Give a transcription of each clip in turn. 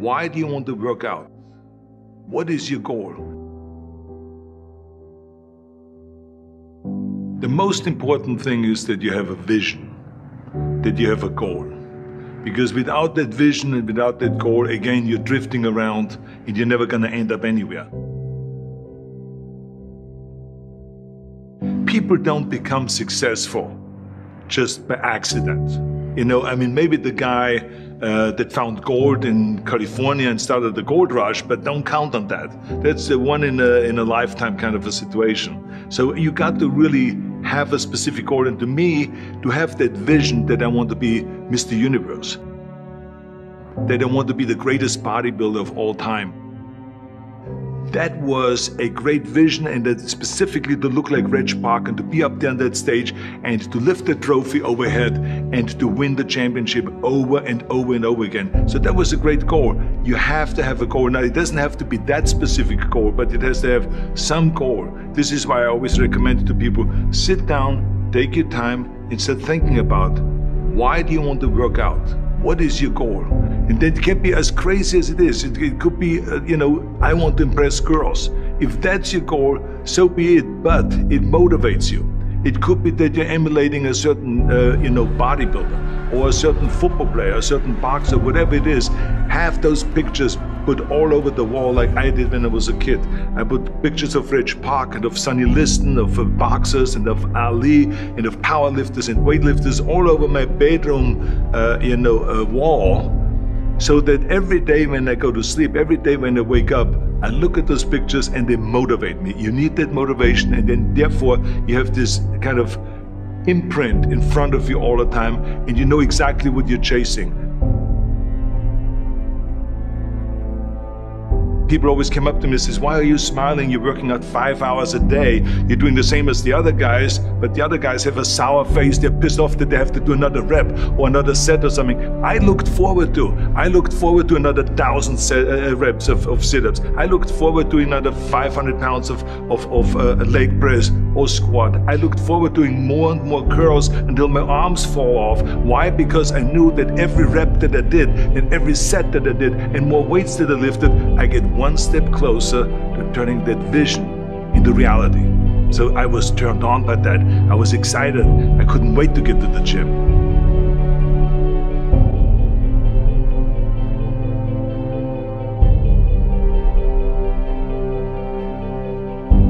Why do you want to work out? What is your goal? The most important thing is that you have a vision, that you have a goal. Because without that vision and without that goal, again, you're drifting around and you're never gonna end up anywhere. People don't become successful just by accident. You know, I mean, maybe the guy that found gold in California and started the gold rush, but don't count on that. That's the one in a lifetime kind of a situation. So you got to really have a specific goal. And to me, to have that vision that I want to be Mr. Universe, that I want to be the greatest bodybuilder of all time. That was a great vision, and that specifically to look like Reg Park and to be up there on that stage and to lift the trophy overhead and to win the championship over and over and over again. So that was a great goal. You have to have a goal. Now, it doesn't have to be that specific goal, but it has to have some goal. This is why I always recommend to people, sit down, take your time, and start thinking about, why do you want to work out? What is your goal? And that can be as crazy as it is. It could be, you know, I want to impress girls. If that's your goal, so be it, but it motivates you. It could be that you're emulating a certain, bodybuilder or a certain football player, a certain boxer, whatever it is. Have those pictures put all over the wall like I did when I was a kid. I put pictures of Reg Park and of Sonny Liston, of boxers and of Ali and of powerlifters and weightlifters all over my bedroom, wall. So that every day when I go to sleep, every day when I wake up, I look at those pictures and they motivate me. You need that motivation, and then therefore you have this kind of imprint in front of you all the time, and you know exactly what you're chasing. People always come up to me and says, why are you smiling? You're working out 5 hours a day. You're doing the same as the other guys, but the other guys have a sour face. They're pissed off that they have to do another rep or another set or something. I looked forward to another 1,000 reps of sit-ups. I looked forward to another 500 pounds of leg press or squat. I looked forward to doing more and more curls until my arms fall off. Why? Because I knew that every rep that I did and every set that I did and more weights that I lifted, I get one step closer to turning that vision into reality. So I was turned on by that. I was excited. I couldn't wait to get to the gym.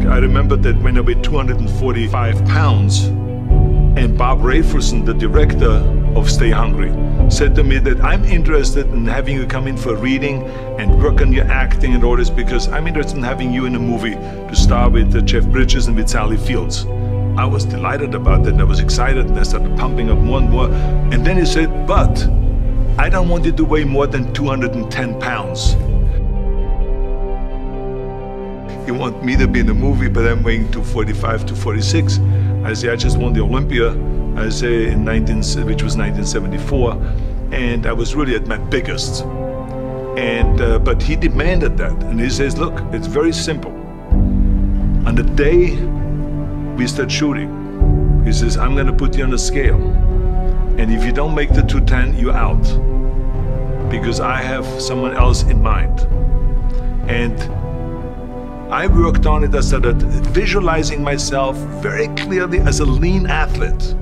I remember that when I weighed 245 pounds, and Bob Rafelson, the director of Stay Hungry, said to me that I'm interested in having you come in for a reading and work on your acting and all this, because I'm interested in having you in a movie to star with Jeff Bridges and with Sally Fields. I was delighted about that, and I was excited, and I started pumping up more and more. And then he said, but I don't want you to weigh more than 210 pounds. You want me to be in the movie, but I'm weighing 245, 246. I say, I just won the Olympia, I say, which was 1974, and I was really at my biggest. And but he demanded that, and he says, look, it's very simple. On the day we start shooting, he says, I'm gonna put you on a scale, and if you don't make the 210, you're out, because I have someone else in mind. And I worked on it. I started visualizing myself very clearly as a lean athlete,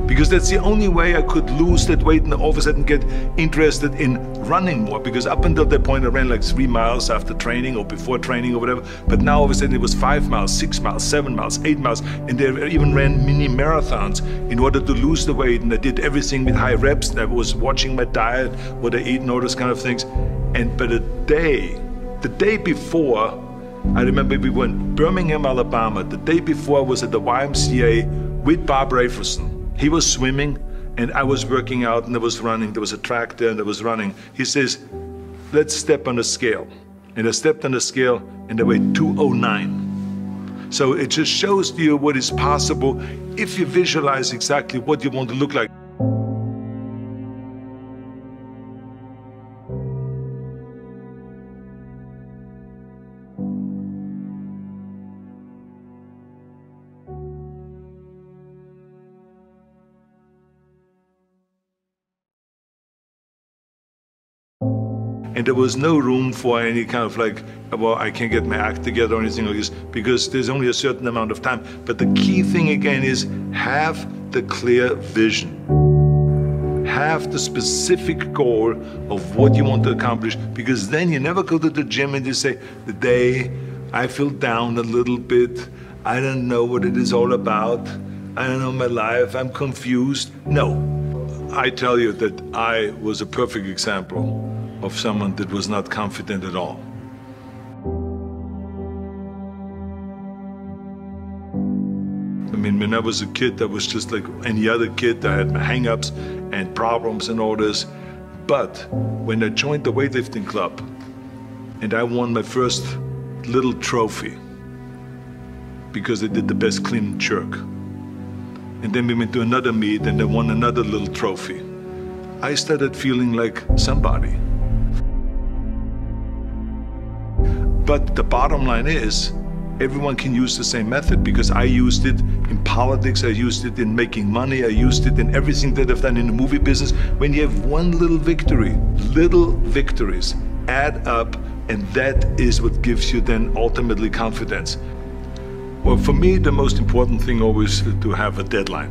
because that's the only way I could lose that weight and all of a sudden get interested in running more, because up until that point I ran like 3 miles after training or before training or whatever, but now all of a sudden it was 5 miles, 6 miles, 7 miles, 8 miles, and they even ran mini marathons in order to lose the weight, and I did everything with high reps, and I was watching my diet, what I eat and all those kind of things. And but the day before, I remember we were in Birmingham, Alabama. The day before I was at the YMCA with Bob Rafelson. He was swimming and I was working out and I was running. There was a track there and I was running. He says, let's step on the scale. And I stepped on the scale and I weighed 209. So it just shows you what is possible if you visualize exactly what you want to look like. And there was no room for any kind of like, well, I can't get my act together or anything like this, because there's only a certain amount of time. But the key thing again is have the clear vision. Have the specific goal of what you want to accomplish, because then you never go to the gym and you say, the day I feel down a little bit, I don't know what it is all about, I don't know my life, I'm confused. No, I tell you that I was a perfect example of someone that was not confident at all. I mean, when I was a kid, I was just like any other kid. I had my hang-ups and problems and all this. But when I joined the weightlifting club and I won my first little trophy because I did the best clean and jerk, and then we went to another meet and I won another little trophy, I started feeling like somebody. But the bottom line is, everyone can use the same method, because I used it in politics, I used it in making money, I used it in everything that I've done in the movie business. When you have one little victory, little victories add up, and that is what gives you then ultimately confidence. Well, for me, the most important thing always to have a deadline.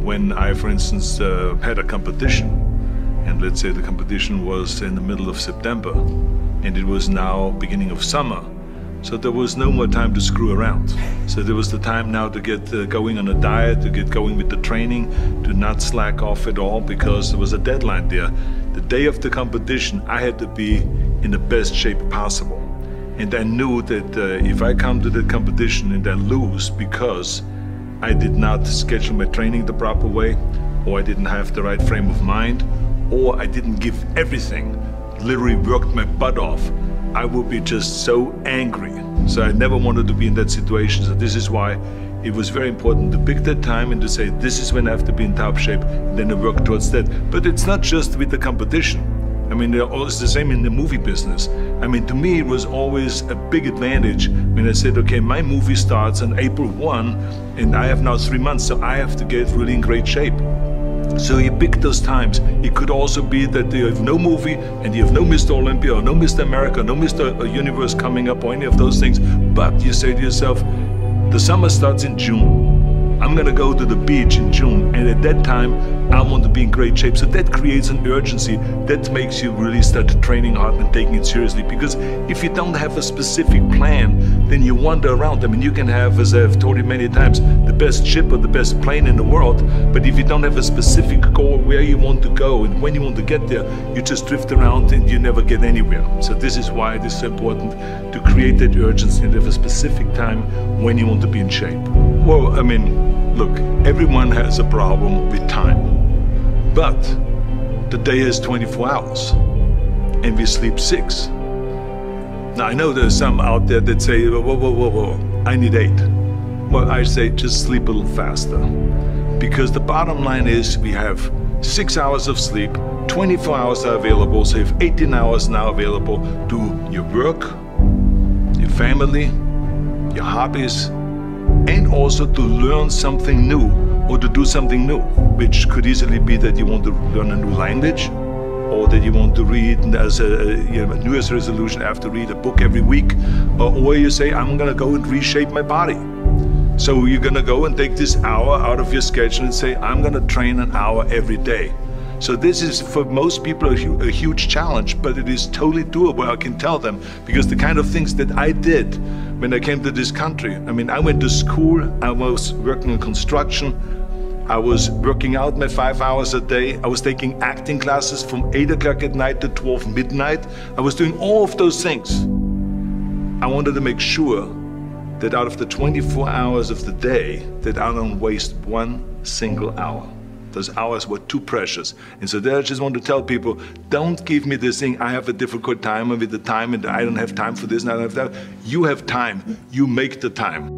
When I, for instance, had a competition, and let's say the competition was in the middle of September, and it was now beginning of summer, so there was no more time to screw around. So there was the time now to get going on a diet, to get going with the training, to not slack off at all, because there was a deadline there. The day of the competition, I had to be in the best shape possible. And I knew that if I come to the competition and I lose because I did not schedule my training the proper way, or I didn't have the right frame of mind, or I didn't give everything, literally worked my butt off, I would be just so angry. So I never wanted to be in that situation. So this is why it was very important to pick that time and to say, this is when I have to be in top shape, and then I work towards that. But it's not just with the competition. I mean, it's the same in the movie business. I mean, to me, it was always a big advantage when I said, okay, my movie starts on April 1, and I have now 3 months, so I have to get really in great shape. So you pick those times. It could also be that you have no movie and you have no Mr. Olympia or no Mr. America, no Mr. Universe coming up or any of those things. But you say to yourself, the summer starts in June. I'm gonna go to the beach in June, and at that time I want to be in great shape. So that creates an urgency that makes you really start training hard and taking it seriously. Because if you don't have a specific plan, then you wander around. I mean, you can have, as I've told you many times, the best ship or the best plane in the world, but if you don't have a specific goal where you want to go and when you want to get there, you just drift around and you never get anywhere. So this is why it is so important to create that urgency and have a specific time when you want to be in shape. Well, I mean, look, everyone has a problem with time, but the day is 24 hours and we sleep 6. Now, I know there's some out there that say, whoa, I need 8. Well, I say just sleep a little faster, because the bottom line is we have 6 hours of sleep, 24 hours are available, so you have 18 hours now available to your work, your family, your hobbies, and also to learn something new or to do something new, which could easily be that you want to learn a new language, or that you want to read as a New Year's resolution, I have to read a book every week, or you say, I'm gonna go and reshape my body. So you're gonna go and take this hour out of your schedule and say, I'm gonna train an hour every day. So this is, for most people, a huge challenge, but it is totally doable, I can tell them, because the kind of things that I did when I came to this country, I mean, I went to school, I was working in construction, I was working out my 5 hours a day, I was taking acting classes from 8 o'clock at night to 12 midnight, I was doing all of those things. I wanted to make sure that out of the 24 hours of the day, that I don't waste one single hour. Those hours were too precious. And so there I just want to tell people, don't give me this thing, I have a difficult time with the time and I don't have time for this and I don't have that. You have time, you make the time.